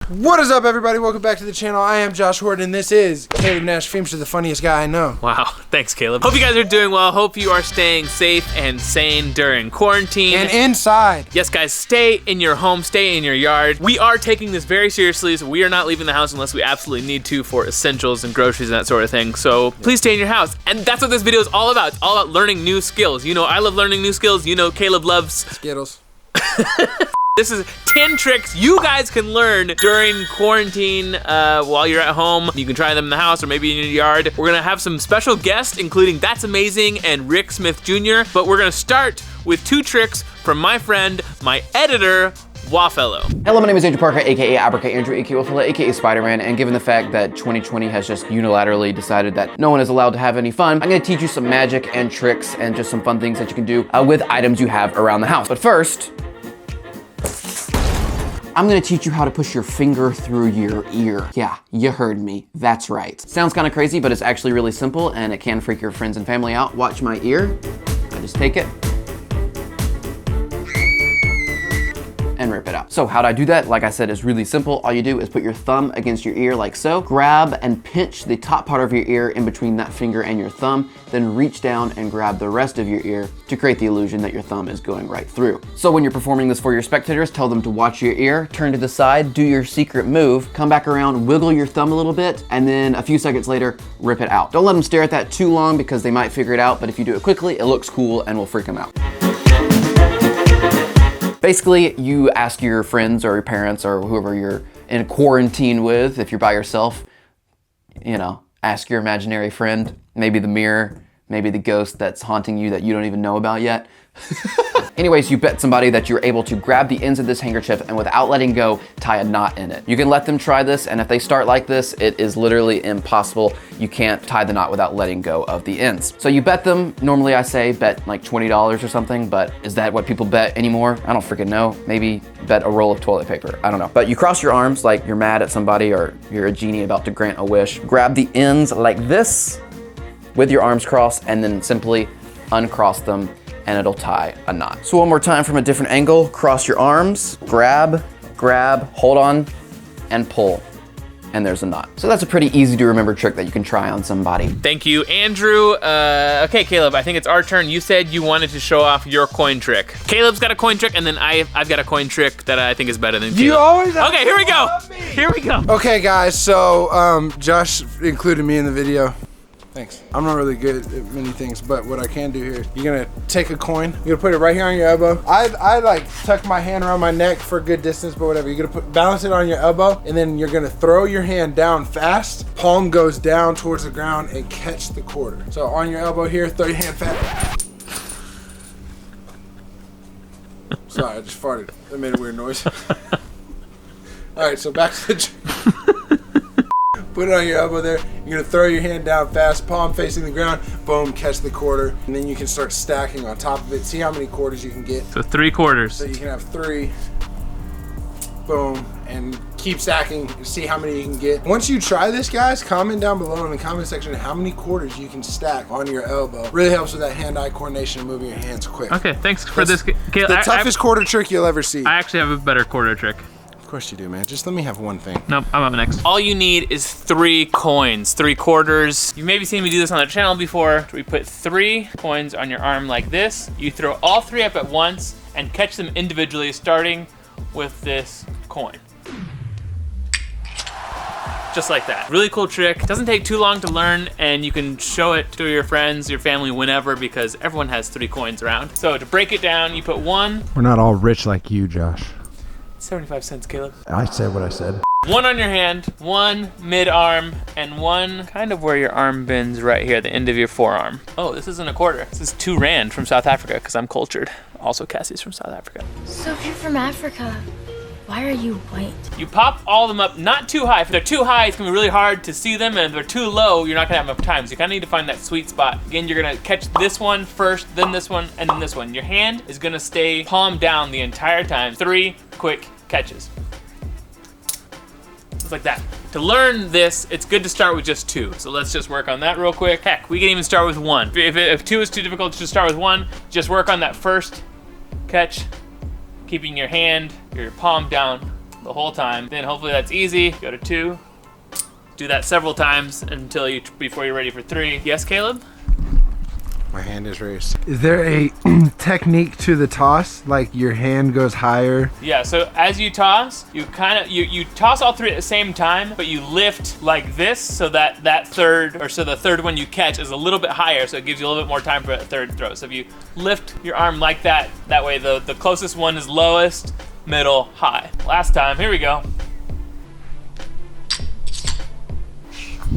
What is up, everybody? Welcome back to the channel. I am Josh Horton, and this is Caleb Nash Feemster, the funniest guy I know. Wow, thanks, Caleb. Hope you guys are doing well. Hope you are staying safe and sane during quarantine. And inside. Yes, guys, stay in your home, stay in your yard. We are taking this very seriously, so we are not leaving the house unless we absolutely need to for essentials and groceries and that sort of thing. So please stay in your house. And that's what this video is all about. It's all about learning new skills. You know, I love learning new skills. You know, Caleb loves Skittles. This is 10 tricks you guys can learn during quarantine while you're at home. You can try them in the house or maybe in your yard. We're gonna have some special guests, including That's Amazing and Rick Smith Jr. But we're gonna start with 2 tricks from my friend, my editor, Wafellow. Hello, my name is Andrew Parker, aka Abracadabra Andrew, aka Wafellow, aka Spider-Man, and given the fact that 2020 has just unilaterally decided that no one is allowed to have any fun, I'm gonna teach you some magic and tricks and just some fun things that you can do with items you have around the house. But first, I'm gonna teach you how to push your finger through your ear. Yeah, you heard me, that's right. Sounds kind of crazy, but it's actually really simple and it can freak your friends and family out. Watch my ear. I just take it and rip it out. So how'd I do that? Like I said, it's really simple. All you do is put your thumb against your ear like so, grab and pinch the top part of your ear in between that finger and your thumb, then reach down and grab the rest of your ear to create the illusion that your thumb is going right through. So when you're performing this for your spectators, tell them to watch your ear, turn to the side, do your secret move, come back around, wiggle your thumb a little bit, and then a few seconds later, rip it out. Don't let them stare at that too long because they might figure it out, but if you do it quickly, it looks cool and will freak them out. Basically, you ask your friends or your parents or whoever you're in quarantine with, if you're by yourself, you know, ask your imaginary friend, maybe the mirror, maybe the ghost that's haunting you that you don't even know about yet. Anyways, you bet somebody that you're able to grab the ends of this handkerchief and without letting go, tie a knot in it. You can let them try this, and if they start like this, it is literally impossible. You can't tie the knot without letting go of the ends. So you bet them, normally I say bet like $20 or something, but is that what people bet anymore? I don't freaking know. Maybe bet a roll of toilet paper, I don't know. But you cross your arms like you're mad at somebody or you're a genie about to grant a wish. Grab the ends like this with your arms crossed and then simply uncross them and it'll tie a knot. So one more time from a different angle, cross your arms, grab, hold on, and pull. And there's a knot. So that's a pretty easy to remember trick that you can try on somebody. Thank you, Andrew. Okay, Caleb, I think it's our turn. You said you wanted to show off your coin trick. Caleb's got a coin trick, and then I've got a coin trick that I think is better than Caleb. You always have Okay, here we go. Here we go. Okay, guys, so Josh included me in the video. Thanks. I'm not really good at many things, but what I can do here, you're gonna take a coin, you're gonna put it right here on your elbow. I like tuck my hand around my neck for a good distance, but whatever. You're gonna balance it on your elbow, and then you're gonna throw your hand down fast. Palm goes down towards the ground and catch the quarter. So on your elbow here, throw your hand fast. Sorry, I just farted. That made a weird noise. All right, so back to the put it on your elbow there. You're gonna throw your hand down fast, palm facing the ground, boom, catch the quarter. And then you can start stacking on top of it. See how many quarters you can get. So 3 quarters. So you can have 3, boom, and keep stacking, see how many you can get. Once you try this, guys, comment down below in the comment section how many quarters you can stack on your elbow. Really helps with that hand-eye coordination and moving your hands quick. Okay, thanks for this. Caleb, the toughest quarter trick you'll ever see. I actually have a better quarter trick. Of course you do, man. Just let me have one thing. Nope, I'm up next. All you need is 3 coins, 3 quarters. You've maybe seen me do this on the channel before. We put 3 coins on your arm like this. You throw all 3 up at once and catch them individually, starting with this coin. Just like that. Really cool trick. Doesn't take too long to learn, and you can show it to your friends, your family, whenever, because everyone has 3 coins around. So to break it down, you put 1. We're not all rich like you, Josh. 75 cents, Caleb. I said what I said. 1 on your hand, 1 mid-arm, and 1 kind of where your arm bends right here, the end of your forearm. Oh, this isn't a quarter. This is 2 rand from South Africa, because I'm cultured. Also, Cassie's from South Africa. So if you're from Africa, why are you white? You pop all of them up, not too high. If they're too high, it's gonna be really hard to see them, and if they're too low, you're not gonna have enough time. So you kinda need to find that sweet spot. Again, you're gonna catch this one first, then this one, and then this one. Your hand is gonna stay palm down the entire time. 3 quick catches. Just like that. To learn this, it's good to start with just 2. So let's just work on that real quick. Heck, we can even start with 1. If 2 is too difficult, just start with 1. Just work on that first catch, keeping your hand, your palm down the whole time. Then hopefully that's easy. Go to 2. Do that several times before you're ready for 3. Yes, Caleb? My hand is raised. Is there a technique to the toss? Like your hand goes higher? Yeah, so as you toss, you you toss all 3 at the same time, but you lift like this so that the third one you catch is a little bit higher, so it gives you a little bit more time for a third throw. So if you lift your arm like that, that way the closest one is lowest, middle, high. Last time, here we go.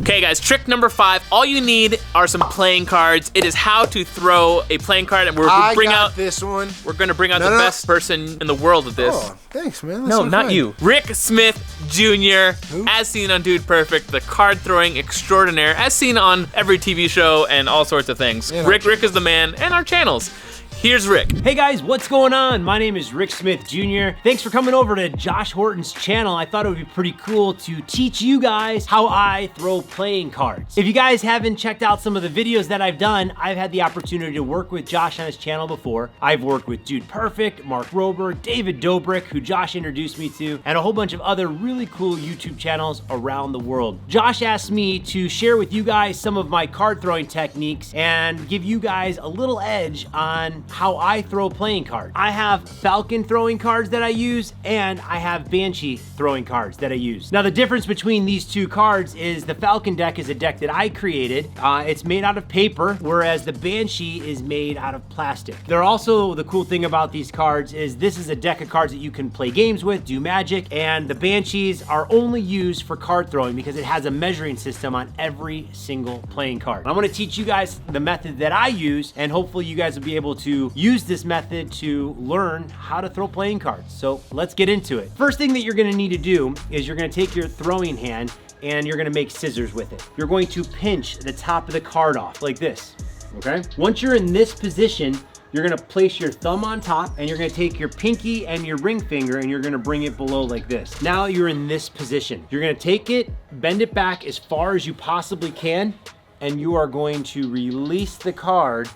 Okay guys, trick number 5. All you need are some playing cards. It is how to throw a playing card, and we're gonna bring out this one. We're gonna bring out the best person in the world at this. Oh, thanks, man. That's no, so not fun. you. Rick Smith Jr., Who? as seen on Dude Perfect, the card throwing extraordinaire, as seen on every TV show and all sorts of things. And Rick is the man, and our channels. Here's Rick. Hey guys, what's going on? My name is Rick Smith Jr. Thanks for coming over to Josh Horton's channel. I thought it would be pretty cool to teach you guys how I throw playing cards. If you guys haven't checked out some of the videos that I've done, I've had the opportunity to work with Josh on his channel before. I've worked with Dude Perfect, Mark Rober, David Dobrik, who Josh introduced me to, and a whole bunch of other really cool YouTube channels around the world. Josh asked me to share with you guys some of my card throwing techniques and give you guys a little edge on how I throw playing cards. I have Falcon throwing cards that I use, and I have Banshee throwing cards that I use. Now the difference between these 2 cards is the Falcon deck is a deck that I created. It's made out of paper, whereas the Banshee is made out of plastic. They're also, the cool thing about these cards is this is a deck of cards that you can play games with, do magic, and the Banshees are only used for card throwing because it has a measuring system on every single playing card. I'm gonna teach you guys the method that I use, and hopefully you guys will be able to use this method to learn how to throw playing cards. So let's get into it. First thing that you're gonna need to do is you're gonna take your throwing hand and you're gonna make scissors with it. You're going to pinch the top of the card off like this, okay? Once you're in this position, you're gonna place your thumb on top and you're gonna take your pinky and your ring finger and you're gonna bring it below like this. Now you're in this position. You're gonna take it, bend it back as far as you possibly can, and you are going to release the card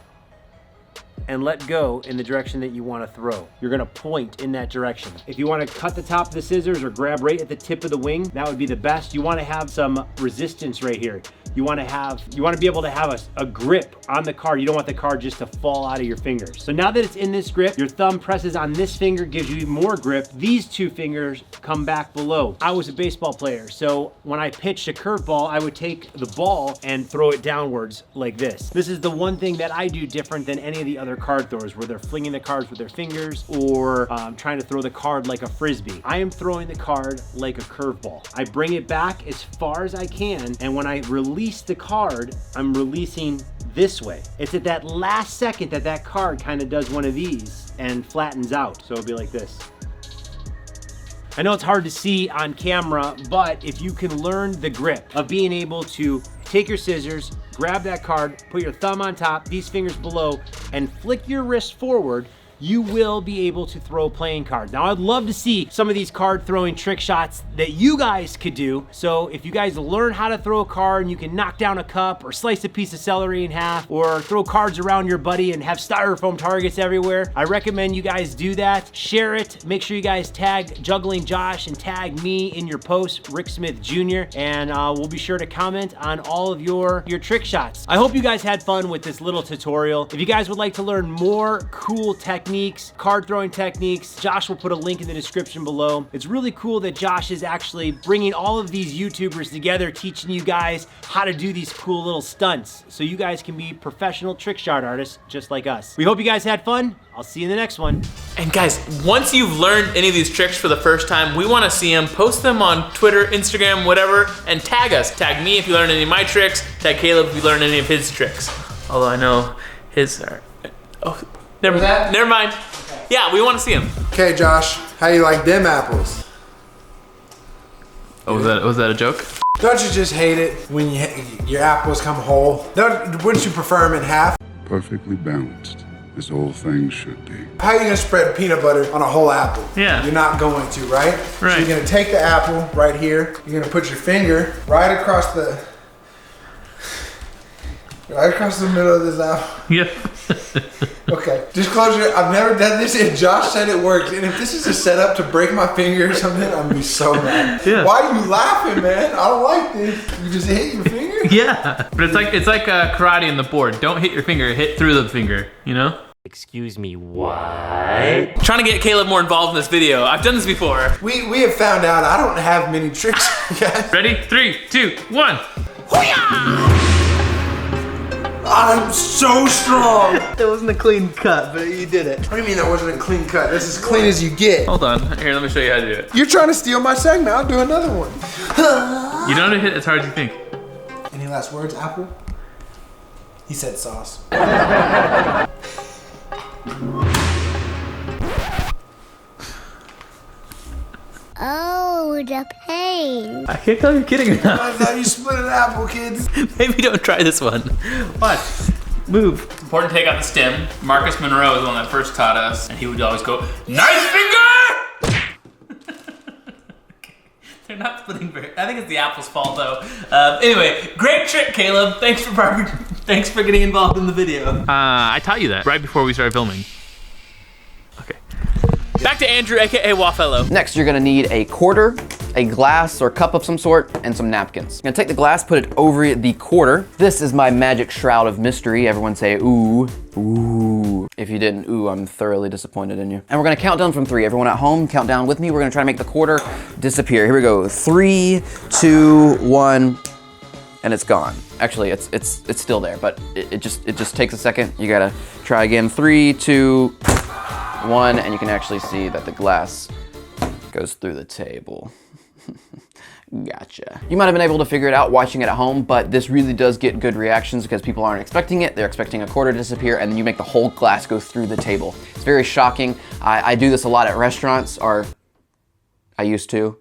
and let go in the direction that you want to throw. You're gonna point in that direction. If you want to cut the top of the scissors or grab right at the tip of the wing, that would be the best. You want to have some resistance right here. You want to be able to have a grip on the card. You don't want the card just to fall out of your fingers. So now that it's in this grip, your thumb presses on this finger, gives you more grip. These 2 fingers come back below. I was a baseball player, so when I pitched a curveball, I would take the ball and throw it downwards like this. This is the one thing that I do different than any of the other card throwers, where they're flinging the cards with their fingers or trying to throw the card like a frisbee. I am throwing the card like a curveball. I bring it back as far as I can, and when I release the card, I'm releasing this way. It's at that last second that that card kind of does one of these and flattens out. So it'll be like this. I know it's hard to see on camera, but if you can learn the grip of being able to take your scissors, grab that card, put your thumb on top, these fingers below, and flick your wrist forward, you will be able to throw playing cards. Now, I'd love to see some of these card throwing trick shots that you guys could do. So if you guys learn how to throw a card and you can knock down a cup or slice a piece of celery in half or throw cards around your buddy and have styrofoam targets everywhere, I recommend you guys do that. Share it. Make sure you guys tag Juggling Josh and tag me in your post, Rick Smith Jr., and we'll be sure to comment on all of your trick shots. I hope you guys had fun with this little tutorial. If you guys would like to learn more cool techniques, card throwing techniques, Josh will put a link in the description below. It's really cool that Josh is actually bringing all of these YouTubers together, teaching you guys how to do these cool little stunts so you guys can be professional trick shot artists just like us. We hope you guys had fun. I'll see you in the next one. And guys, once you've learned any of these tricks for the first time, we want to see them. Post them on Twitter, Instagram, whatever, and tag us. Tag me if you learned any of my tricks. Tag Caleb if you learned any of his tricks. Although I know his are... Oh, never mind. Okay. Yeah, we want to see them. Okay, Josh, how you like them apples? Oh, was that a joke? Don't you just hate it when your apples come whole? Wouldn't you prefer them in half? Perfectly balanced, as all things should be. How are you gonna spread peanut butter on a whole apple? Yeah. You're not going to, right? Right. So you're gonna take the apple right here. You're gonna put your finger right across the middle of this apple. Yeah. Okay, disclosure, I've never done this and Josh said it works. And if this is a setup to break my finger or something, I'm gonna be so mad. Yeah. Why are you laughing, man? I don't like this. You just hit your finger? Yeah. But it's like karate in the board. Don't hit your finger, hit through the finger, you know? Excuse me, what? Trying to get Caleb more involved in this video. I've done this before. We have found out I don't have many tricks, guys. Ready? 3, 2, 1. I'm so strong. That wasn't a clean cut, but you did it. What do you mean that wasn't a clean cut? That's as clean as you get. Hold on. Here, let me show you how to do it. You're trying to steal my segment. I'll do another one. You don't have to hit as hard as you think. Any last words, Apple? He said sauce. Oh, the pain. I can't tell if you're kidding or not. I thought you split an apple, kids. Maybe don't try this one. Watch. Move. It's important to take out the stem. Marcus Monroe is the one that first taught us, and he would always go, "Nice finger!" They're not splitting very. I think it's the apple's fault though. Anyway, great trick, Caleb. Thanks for getting involved in the video. I taught you that right before we started filming. Okay. Back to Andrew, aka Wafellow. Next, you're gonna need a quarter, a glass or cup of some sort, and some napkins. You're gonna take the glass, put it over the quarter. This is my magic Shroud of Mystery. Everyone say ooh, ooh. If you didn't, ooh, I'm thoroughly disappointed in you. And we're gonna count down from 3. Everyone at home, count down with me. We're gonna try to make the quarter disappear. Here we go, 3, 2, 1, and it's gone. Actually, it's still there, but it just takes a second. You gotta try again, 3, 2, 1, and you can actually see that the glass goes through the table. Gotcha. You might have been able to figure it out watching it at home, but this really does get good reactions because people aren't expecting it. They're expecting a quarter to disappear, and then you make the whole glass go through the table. It's very shocking. I do this a lot at restaurants, or I used to,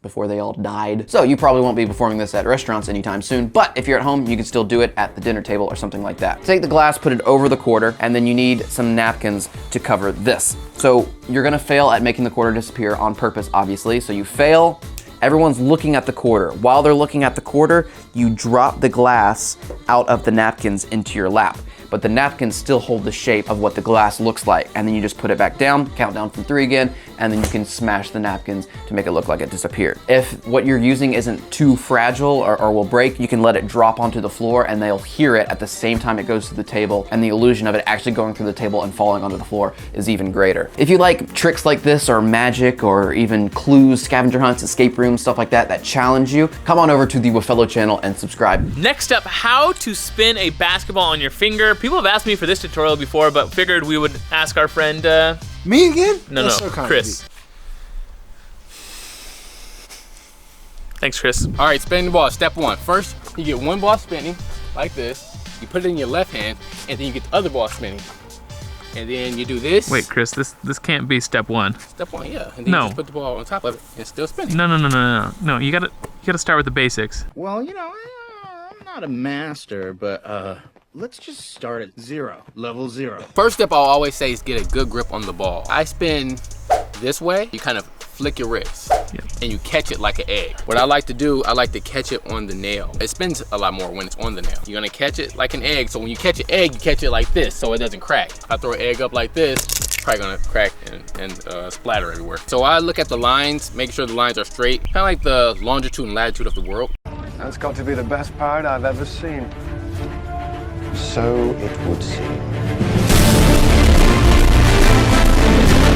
before they all died. So you probably won't be performing this at restaurants anytime soon, but if you're at home, you can still do it at the dinner table or something like that. Take the glass, put it over the quarter, and then you need some napkins to cover this. So you're gonna fail at making the quarter disappear on purpose, obviously. So you fail, everyone's looking at the quarter. While they're looking at the quarter, you drop the glass out of the napkins into your lap. But the napkins still hold the shape of what the glass looks like. And then you just put it back down, count down from 3 again, and then you can smash the napkins to make it look like it disappeared. If what you're using isn't too fragile or will break, you can let it drop onto the floor and they'll hear it at the same time it goes to the table, and the illusion of it actually going through the table and falling onto the floor is even greater. If you like tricks like this or magic or even clues, scavenger hunts, escape rooms, stuff like that challenge you, come on over to the Wafellow channel and subscribe. Next up, how to spin a basketball on your finger. People have asked me for this tutorial before, but figured we would ask our friend, Me again? No, That's so kind of Chris. Thanks, Chris. All right, spinning the ball, step 1. First, you get one ball spinning, like this. You put it in your left hand, and then you get the other ball spinning. And then you do this. Wait, Chris, this can't be step 1. Step 1, yeah. And then No. you just put the ball on top of it, and it's still spinning. No, you gotta start with the basics. Well, you know, I'm not a master, but let's just start at 0, level 0. First step I'll always say is get a good grip on the ball. I spin this way, you kind of flick your wrist, and you catch it like an egg. What I like to do, I like to catch it on the nail. It spins a lot more when it's on the nail. You're gonna catch it like an egg, so when you catch an egg, you catch it like this, so it doesn't crack. If I throw an egg up like this, it's probably gonna crack and splatter everywhere. So I look at the lines, make sure the lines are straight, kind of like the longitude and latitude of the world. That's got to be the best pirate I've ever seen. So it would seem.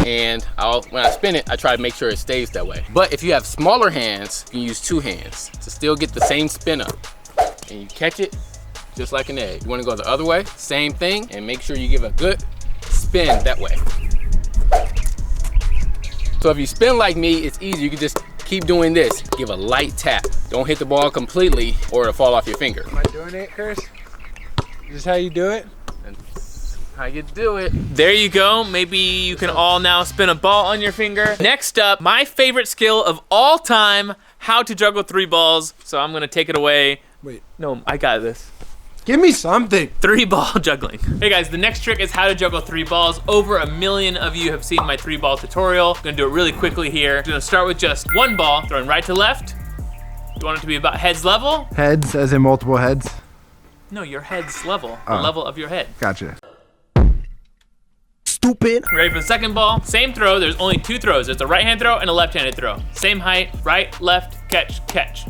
And when I spin it, I try to make sure it stays that way. But if you have smaller hands, you can use 2 hands to still get the same spin up. And you catch it just like an egg. You wanna go the other way, same thing, and make sure you give a good spin that way. So if you spin like me, it's easy. You can just keep doing this. Give a light tap. Don't hit the ball completely or it'll fall off your finger. Am I doing it, Chris? Is this how you do it? That's how you do it. There you go. Maybe you can all now spin a ball on your finger. Next up, my favorite skill of all time, how to juggle 3 balls. So I'm gonna take it away. Wait. No, I got this. Give me something. 3-ball juggling. Hey guys, the next trick is how to juggle 3 balls. Over 1 million of you have seen my 3-ball tutorial. I'm gonna do it really quickly here. I'm gonna start with just 1 ball, throwing right to left. You want it to be about heads level. Heads, as in multiple heads. No, your head's level. The level of your head. Gotcha. Stupid. Ready for the second ball? Same throw, there's only 2 throws. There's a right-hand throw and a left-handed throw. Same height, right, left, catch, catch.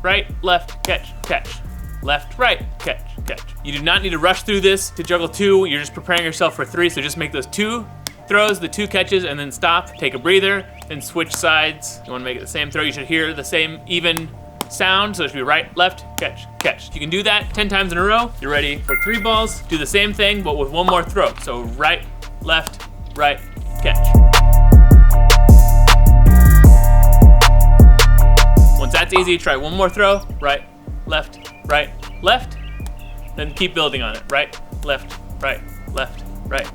Right, left, catch, catch. Left, right, catch, catch. You do not need to rush through this to juggle 2. You're just preparing yourself for 3, so just make those 2 throws, the 2 catches, and then stop, take a breather, then switch sides. You wanna make it the same throw. You should hear the same even sound, so it should be right, left, catch, catch. You can do that 10 times in a row. You're ready for 3 balls. Do the same thing, but with 1 more throw. So right, left, right, catch. Once that's easy, try 1 more throw. Right, left, left. Then keep building on it. Right, left, right, left, right,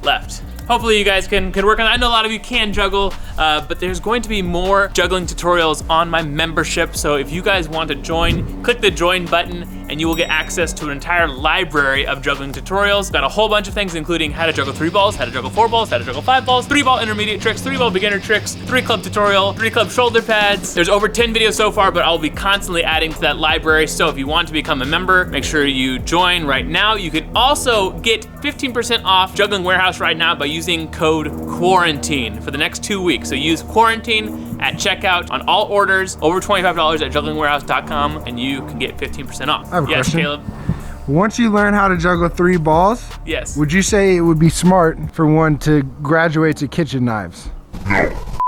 left. Hopefully you guys can work on that. I know a lot of you can juggle, but there's going to be more juggling tutorials on my membership. So if you guys want to join, click the join button and you will get access to an entire library of juggling tutorials. Got a whole bunch of things, including how to juggle 3 balls, how to juggle 4 balls, how to juggle 5 balls, 3-ball intermediate tricks, 3-ball beginner tricks, 3-club tutorial, 3-club shoulder pads. There's over 10 videos so far, but I'll be constantly adding to that library. So if you want to become a member, make sure you join right now. You can also get 15% off Juggling Warehouse right now by using code QUARANTINE for the next 2 weeks. So use QUARANTINE at checkout on all orders over $25 at jugglingwarehouse.com and you can get 15% off. I have a yes, question. Caleb? Once you learn how to juggle 3 balls, Yes. would you say it would be smart for one to graduate to kitchen knives?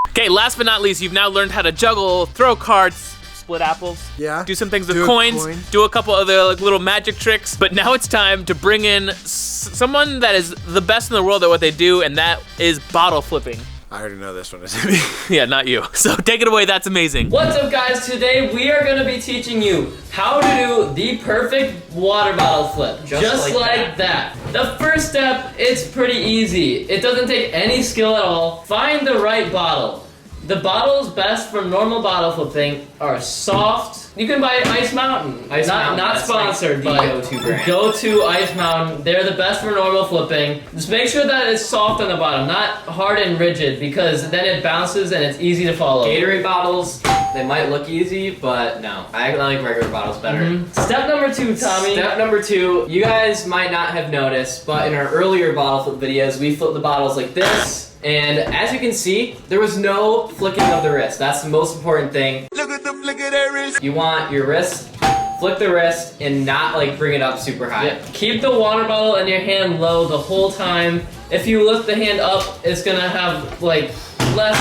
Okay, last but not least, you've now learned how to juggle, throw cards, split apples. Yeah. Do some things with Do a coins. coin. Do a couple other like little magic tricks. But now it's time to bring in someone that is the best in the world at what they do, and that is bottle flipping. I already know this one is Yeah, not you. So take it away, that's amazing. What's up guys, today we are going to be teaching you how to do the perfect water bottle flip. Just like that. The first step, it's pretty easy. It doesn't take any skill at all. Find the right bottle. The bottles best for normal bottle flipping are soft. You can buy Ice Mountain. Not sponsored, but go-to Ice Mountain. They're the best for normal flipping. Just make sure that it's soft on the bottom, not hard and rigid, because then it bounces and it's easy to follow. Gatorade bottles, they might look easy, but no. I like regular bottles better. Step number 2, Tommy. Step number 2, you guys might not have noticed, but in our earlier bottle flip videos, we flipped the bottles like this. And as you can see, there was no flicking of the wrist. That's the most important thing. Look at the flick of that wrist. You want your wrist, flick the wrist, and not like bring it up super high. Yep. Keep the water bottle in your hand low the whole time. If you lift the hand up, it's gonna have like more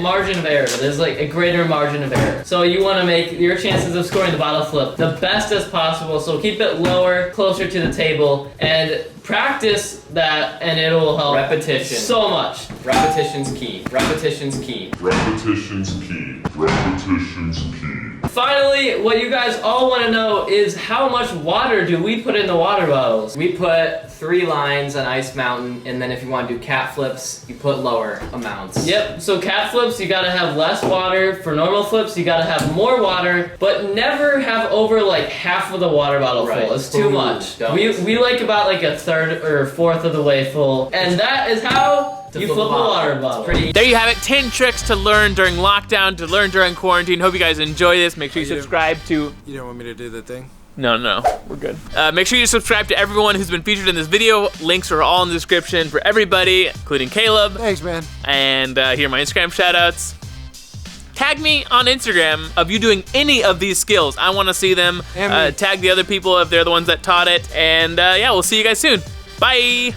margin of error. There's like a greater margin of error. So you want to make your chances of scoring the bottle flip the best as possible. So keep it lower, closer to the table, and practice that, and it will help. Repetition. So much. Repetition's key. Repetition's key. Repetition's key. Repetition's key. Finally, what you guys all want to know is how much water do we put in the water bottles? We put 3 lines on Ice Mountain, and then if you want to do cat flips, you put lower amounts. Yep, so cat flips, you gotta have less water. For normal flips, you gotta have more water, but never have over like half of the water bottle full. It's too much. We like about like a third or fourth of the way full, and that is how you flip a water bottle. There you have it, 10 tricks to learn during lockdown, to learn during quarantine. Hope you guys enjoy this. Make sure you subscribe to... You don't want me to do the thing? No, we're good. Make sure you subscribe to everyone who's been featured in this video. Links are all in the description for everybody, including Caleb. Thanks, man. And here are my Instagram shoutouts. Tag me on Instagram of you doing any of these skills. I want to see them. Tag the other people if they're the ones that taught it. And yeah, we'll see you guys soon. Bye.